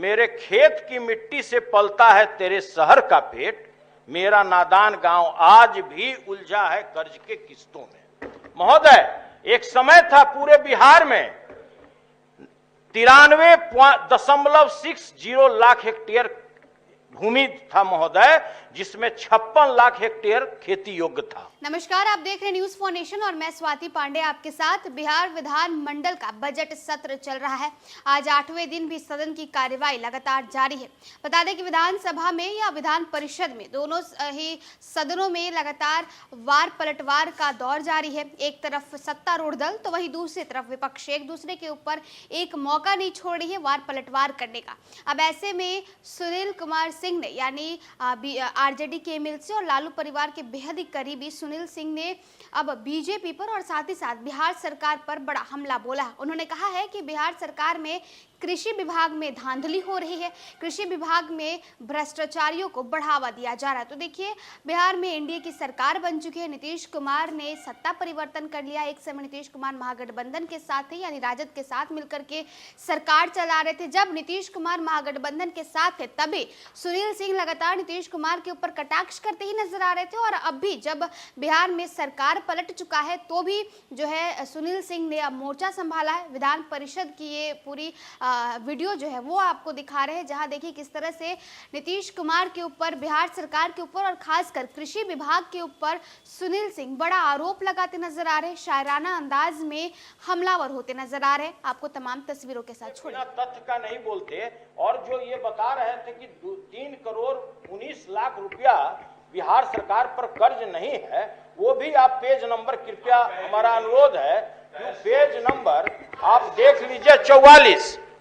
मेरे खेत की मिट्टी से पलता है तेरे शहर का पेट, मेरा नादान गांव आज भी उलझा है कर्ज के किस्तों में। महोदय, एक समय था पूरे बिहार में 93.60 लाख हेक्टेयर भूमि था महोदय, जिसमें 56 लाख हेक्टेयर खेती योग्य था। नमस्कार, आप देख रहे हैं न्यूज फॉर नेशन और मैं स्वाति पांडे आपके साथ। बिहार विधान मंडल का बजट सत्र चल रहा है। आज 8वें दिन भी सदन की कार्यवाही लगातार जारी है। बता दें कि विधानसभा में या विधान परिषद में दोनों ही सदनों में लगातार वार पलटवार का दौर जारी है। एक तरफ सत्तारूढ़ दल तो वहीं दूसरी तरफ विपक्ष एक दूसरे के ऊपर एक मौका नहीं छोड़ रही है वार पलटवार करने का। अब ऐसे में सुनील कुमार सिंह ने यानी आरजेडी के एमएलसी और लालू परिवार के बेहद ही करीबी सुनील सिंह ने अब बीजेपी पर और साथ ही साथ बिहार सरकार पर बड़ा हमला बोला है। उन्होंने कहा है कि बिहार सरकार में कृषि विभाग में धांधली हो रही है, कृषि विभाग में भ्रष्टाचारियों को बढ़ावा दिया जा रहा है। तो देखिए, बिहार में एनडीए की सरकार बन चुकी है। नीतीश कुमार ने सत्ता परिवर्तन कर लिया। एक समय नीतीश कुमार महागठबंधन के साथ थे, यानी राजद के साथ मिलकर के सरकार चला रहे थे। जब नीतीश कुमार महागठबंधन के साथ थे तभी सुनील सिंह लगातार नीतीश कुमार के ऊपर कटाक्ष करते ही नजर आ रहे थे। और अब भी जब बिहार में सरकार पलट चुका है तो भी जो है सुनील सिंह ने अब मोर्चा संभाला है। विधान परिषद की ये पूरी वीडियो जो है वो आपको दिखा रहे हैं, जहां देखिए किस तरह से नीतीश कुमार के ऊपर, बिहार सरकार के ऊपर और खासकर कृषि विभाग के ऊपर सुनील सिंह बड़ा आरोप लगाते नजर आ रहे हैं, शायराना अंदाज में हमलावर होते नजर आ रहे हैं। आपको तमाम तस्वीरों के साथ छोड़िए। तथ्य का नहीं बोलते और जो ये बता रहे थे कि 3 करोड़ 19 लाख रुपया बिहार सरकार पर कर्ज नहीं है, वो भी आप पेज नंबर, कृपया हमारा अनुरोध है कि पेज नंबर आप देख लीजिए।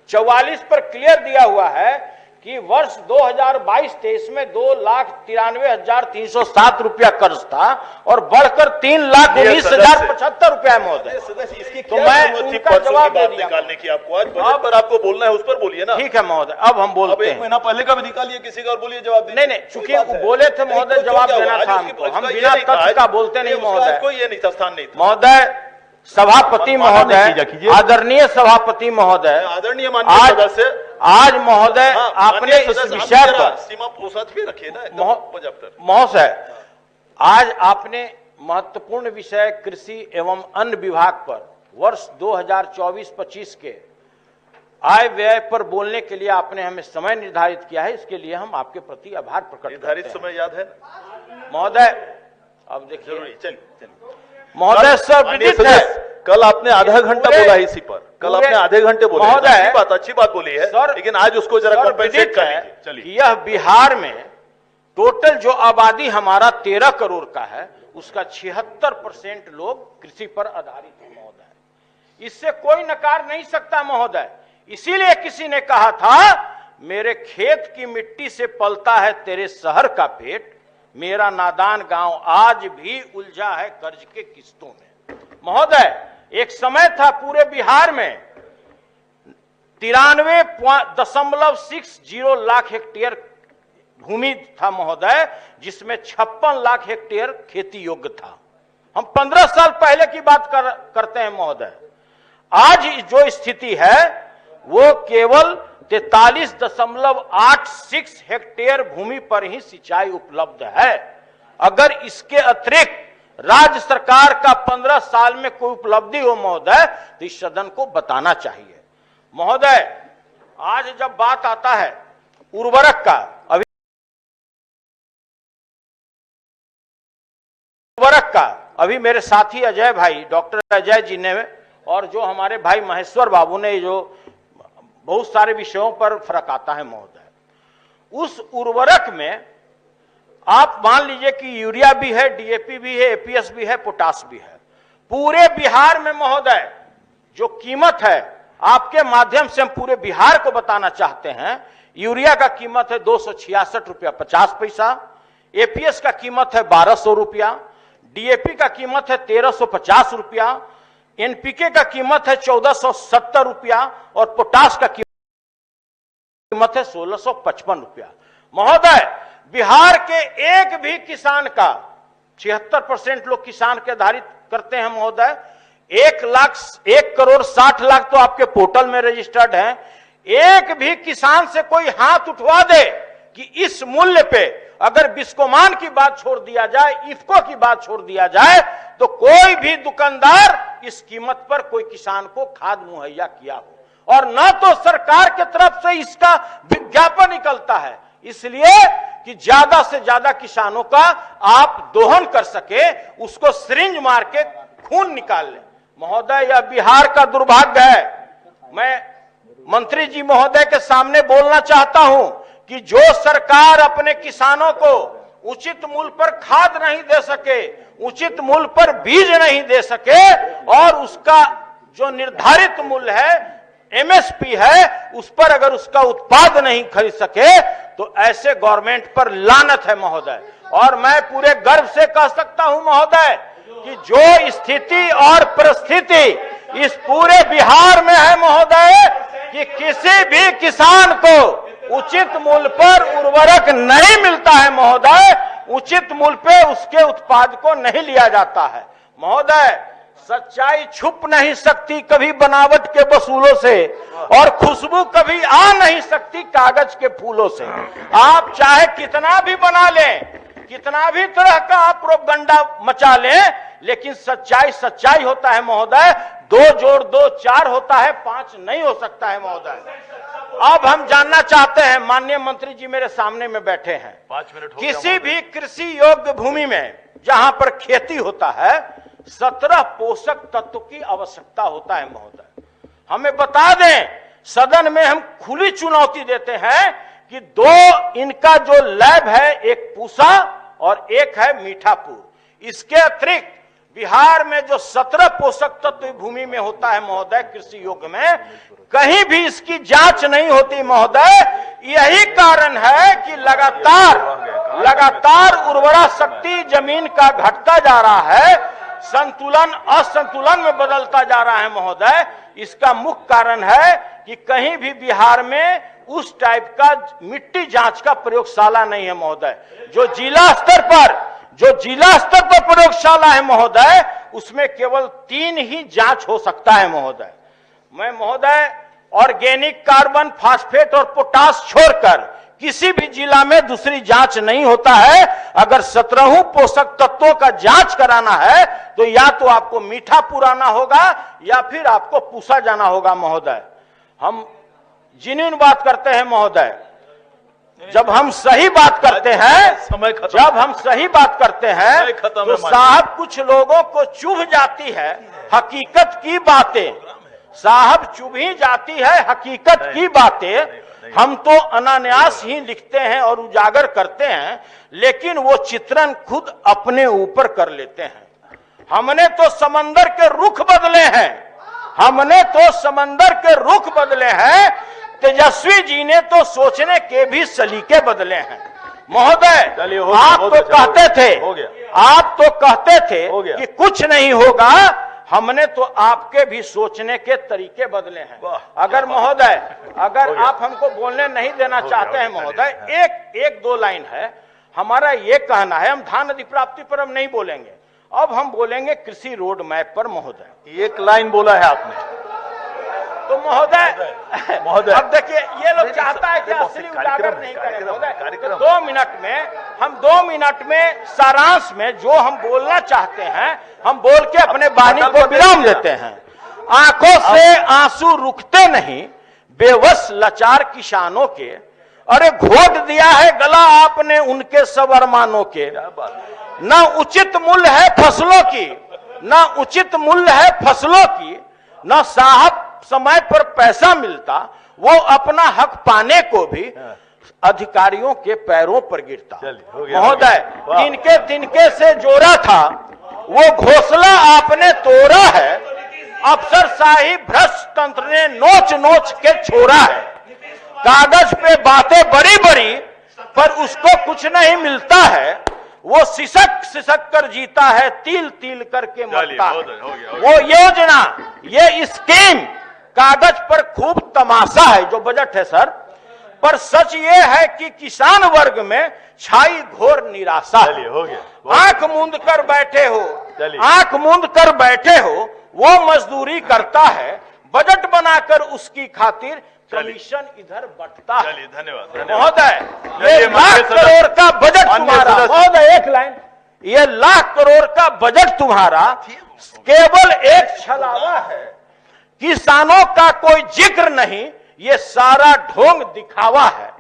44 पर क्लियर दिया हुआ है कि वर्ष 2022-23 में 2,93,307 रुपया कर्ज था और बढ़कर 3,19,075 रुपया है महोदय। तो मैं उनका जवाब दे दिया निकालने की आपको आज बजट पर आपको बोलना है, उस पर बोलिए ना। ठीक है महोदय, अब हम बोलते हैं। 1 महीना पहले का भी निकालिए किसी का और बोलिए, जवाब दीजिए। नहीं, चूंकि बोले थे महोदय जवाब देना था हमको, हम बिना तथ्य का बोलते नहीं महोदय। कोई ये नहीं था, स्थान नहीं था महोदय। सभापति महोदय, आदरणीय सभापति महोदय, आदरणीय माननीय सदस्य, आज महोदय आपने इस विषय पर सीमा प्रोसाद भी रखिए ना महोदय, आज आपने महत्वपूर्ण विषय कृषि एवं अन्न विभाग पर वर्ष 2024-25 के आय व्यय पर बोलने के लिए आपने हमें समय निर्धारित किया है। इसके लिए हम आपके प्रति आभार प्रकट करते हैं। निर्धारित समय याद है महोदय? अब देखिए चलिए महोदय, सब विदित है, कल आपने आधा घंटा बोला है इसी पर, कल आपने आधे घंटे बोले। अच्छी बात बोली है सर, लेकिन आज उसको जरा कंपेंसेट कर लीजिए। चलिए, यह बिहार में टोटल जो आबादी हमारा 13 करोड़ का है, उसका 76% लोग कृषि पर आधारित है महोदय। इससे कोई नकार नहीं सकता महोदय। इसीलिए किसी ने कहा था, मेरे खेत की मिट्टी से पलता है तेरे शहर का पेट, मेरा नादान गांव आज भी उलझा है कर्ज के किस्तों में। महोदय, एक समय था पूरे बिहार में 93.60 लाख हेक्टेयर भूमि था महोदय, जिसमें 56 लाख हेक्टेयर खेती योग्य था। हम 15 साल पहले की बात करते हैं महोदय। आज जो स्थिति है वो केवल 43.86 हेक्टेयर भूमि पर ही सिंचाई उपलब्ध है। अगर इसके अतिरिक्त राज्य सरकार का 15 साल में कोई उपलब्धि हो महोदय, तो इस सदन को बताना चाहिए महोदय। आज जब बात आता है उर्वरक का, अभी मेरे साथी अजय भाई, डॉक्टर अजय जी ने और जो हमारे भाई महेश्वर बाबू ने जो बहुत सारे विषयों पर फर्क आता है महोदय। उस उर्वरक में आप मान लीजिए कि यूरिया भी है, डीएपी भी है, एपीएस भी है, पोटाश भी है। पूरे बिहार में महोदय जो कीमत है, आपके माध्यम से हम पूरे बिहार को बताना चाहते हैं। यूरिया का कीमत है 266 रुपया 50 पैसा, एपीएस का कीमत है 1200 रुपया, डीएपी का कीमत है 1350 रुपया, एनपीके का कीमत है 1470 रुपया और पोटाश का कीमत है 1655 रुपया। महोदय, बिहार के एक भी किसान का 76% लोग किसान के आधारित करते हैं महोदय। 1 करोड़ 60 लाख तो आपके पोर्टल में रजिस्टर्ड हैं। एक भी किसान से कोई हाथ उठवा दे कि इस मूल्य पे अगर बिस्कोमान की बात छोड़ दिया जाए, इफ्को की बात छोड़ दिया जाए, तो कोई भी दुकानदार इस कीमत पर कोई किसान को खाद मुहैया किया हो, और न तो सरकार की तरफ से इसका विज्ञापन निकलता है, इसलिए कि ज्यादा से ज्यादा किसानों का आप दोहन कर सके, उसको सिरिंज मार के खून निकाल ले। महोदय, यह बिहार का दुर्भाग्य है। मैं मंत्री जी महोदय के सामने बोलना चाहता हूं कि जो सरकार अपने किसानों को उचित मूल्य पर खाद नहीं दे सके, उचित मूल्य पर बीज नहीं दे सके, और उसका जो निर्धारित मूल्य है, एमएसपी है, उस पर अगर उसका उत्पाद नहीं खरीद सके, तो ऐसे गवर्नमेंट पर लानत है महोदय। और मैं पूरे गर्व से कह सकता हूं महोदय कि जो स्थिति और परिस्थिति इस पूरे बिहार में है महोदय, कि किसी भी किसान को उचित मूल्य पर उर्वरक नहीं मिलता है महोदय, उचित मूल्य पे उसके उत्पाद को नहीं लिया जाता है महोदय। सच्चाई छुप नहीं सकती कभी बनावट के वसूलों से, और खुशबू कभी आ नहीं सकती कागज के फूलों से। आप चाहे कितना भी बना लें, कितना भी तरह का आप प्रोपगंडा मचा लें, लेकिन सच्चाई सच्चाई होता है महोदय। 2 जोड़ 2 4 होता है, 5 नहीं हो सकता है महोदय। अब हम जानना चाहते हैं, माननीय मंत्री जी मेरे सामने में बैठे हैं, 5 मिनट हो किसी भी कृषि योग्य भूमि में जहां पर खेती होता है 17 पोषक तत्व की आवश्यकता होता है महोदय। हमें बता दें, सदन में हम खुली चुनौती देते हैं कि 2 इनका जो लैब है, एक पूसा और एक है मीठापुर। इसके अतिरिक्त बिहार में जो 17 पोषक तत्व भूमि में होता है महोदय, कृषि योग्य में, कहीं भी इसकी जांच नहीं होती महोदय। यही कारण है कि लगातार उर्वरा शक्ति जमीन का घटता जा रहा है, संतुलन असंतुलन में बदलता जा रहा है महोदय। इसका मुख्य कारण है कि कहीं भी बिहार में उस टाइप का मिट्टी जांच का प्रयोगशाला नहीं है महोदय। जो जिला स्तर पर प्रयोगशाला है महोदय, उसमें केवल 3 ही जांच हो सकता है महोदय। मैं महोदय, ऑर्गेनिक कार्बन, फास्फेट और पोटास छोड़कर किसी भी जिला में दूसरी जांच नहीं होता है। अगर 17 पोषक तत्वों का जांच कराना है तो या तो आपको मीठापुर आना होगा या फिर आपको पूसा जाना होगा महोदय। हम जेन्युइन बात करते हैं महोदय, जब हम सही बात करते हैं, तो साहब कुछ लोगों को चुभ जाती है हकीकत की बातें, साहब चुभी जाती है हकीकत की बातें। हम तो अनायास ही लिखते हैं और उजागर करते हैं, लेकिन वो चित्रण खुद अपने ऊपर कर लेते हैं। हमने तो समंदर के रुख बदले हैं, तेजस्वी जी ने तो सोचने के भी सलीके बदले हैं महोदय। आप तो कहते थे कि कुछ नहीं होगा, हमने तो आपके भी सोचने के तरीके बदले हैं। अगर महोदय, अगर आप हमको बोलने नहीं देना चाहते हैं महोदय, एक 2 लाइन है। हमारा ये कहना है, हम धान अधिप्राप्ति पर हम नहीं बोलेंगे, अब हम बोलेंगे कृषि रोड मैप पर महोदय। 1 लाइन बोला है आपने तो महोदय अब देखिए, ये लोग चाहता है कि असली उजागर नहीं करें महोदय। तो 2 मिनट में सारांश में जो हम बोलना चाहते हैं हम बोल के अपने वाणी को विराम देते हैं। आंखों से आंसू रुकते नहीं बेबस लाचार किसानों के, अरे घोट दिया है गला आपने उनके सब अरमानों के। न उचित मूल्य है फसलों की, न साहब समय पर पैसा मिलता, वो अपना हक पाने को भी अधिकारियों के पैरों पर गिरता। महोदय, तिनके से जोड़ा था, वो घोंसला आपने तोड़ा है, अफसरशाही भ्रष्ट तंत्र ने नोच नोच के छोड़ा है। कागज पे बातें बड़ी बड़ी पर उसको कुछ नहीं मिलता है, वो सिसक कर जीता है, तिल करके मरता है। वो योजना, ये स्कीम कागज पर खूब तमाशा है जो बजट है सर, पर सच ये है कि किसान वर्ग में छाई घोर निराशा है। आंख मूंद कर बैठे हो, वो मजदूरी करता है, बजट बनाकर उसकी खातिर कमीशन इधर बंटता है। चलिए धन्यवाद महोदय, ये लाख करोड़ का बजट तुम्हारा, महोदय एक लाइन, ये लाख करोड़ का बजट तुम्हारा केवल एक छलावा है, किसानों का कोई जिक्र नहीं, ये सारा ढोंग दिखावा है।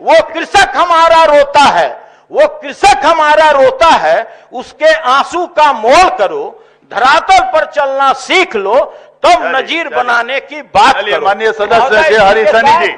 वो कृषक हमारा रोता है, वो कृषक हमारा रोता है, उसके आंसू का मोल करो, धरातल पर चलना सीख लो, तब नजीर बनाने की बात करो। माननीय सदस्य श्री हरिसैनी जी